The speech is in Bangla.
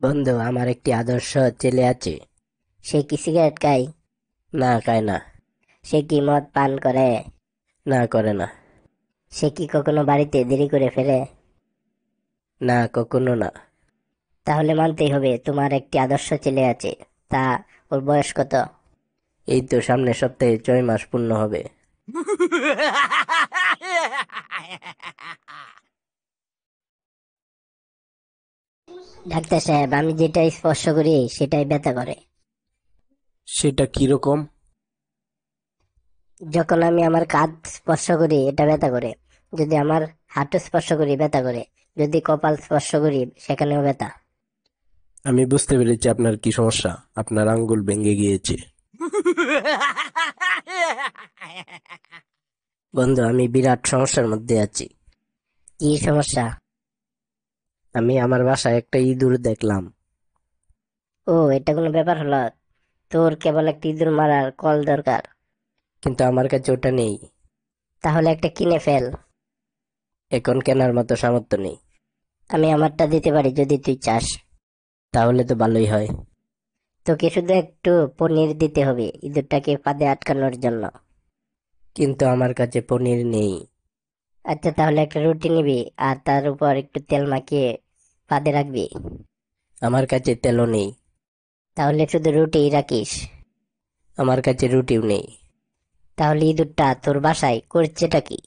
বন্ধু, আমার একটি আদর্শ ছেলে আছে। সে কি সিগারেট খায়? না, খায় না। সে কি মদ পান করে? না, করে না। সে কি কখনো বাড়িতে দেরি করে ফেরে? না, কখনো না। তাহলে মানতেই হবে তোমার একটি আদর্শ ছেলে আছে। তা ওর বয়স কত? এই তো সামনের সপ্তাহে 6 মাস পূর্ণ হবে। ডাক্তার সাহেব, আমি যেটা স্পর্শ করি সেটাই ব্যথা করে। সেটা কিরকম? যখন আমি আমার কাঁধ স্পর্শ করি এটা ব্যথা করে। যদি আমার হাঁটু স্পর্শ করি ব্যথা করে। যদি কপাল স্পর্শ করি সেখানেও ব্যথা। আমি বুঝতে পেরেছি আপনার কি সমস্যা। আপনার আঙ্গুল ভেঙে গিয়েছে। বন্ধু, আমি বিরাট সমস্যার মধ্যে আছি। কি সমস্যা? আমি আমার বাসায় একটা ইঁদুর দেখলাম। ও, এটা কোনো ব্যাপার হলো? তোর কেবল একটা ইঁদুর মারার কল দরকার। কিন্তু আমার কাছে ওটা নেই। তাহলে একটা কিনে ফেল। এখন কেনার মতো সামর্থ্য নেই। আমি আমারটা দিতে পারি যদি তুই চাস। তাহলে তো ভালোই হয়। তোকে শুধু একটু পনির দিতে হবে ইঁদুরটাকে ফাঁদে আটকানোর জন্য। কিন্তু আমার কাছে পনির নেই। আচ্ছা, তাহলে একটা রুটি নিবি আর তার উপর একটু তেল মাখিয়ে ফাঁদে রাখবি। আমার কাছে তেলও নেই। তাহলে শুধু রুটিই রাখিস। আমার কাছে রুটিও নেই। তাহলে ইঁদুরটা তোর বাসায় করছেটা কি?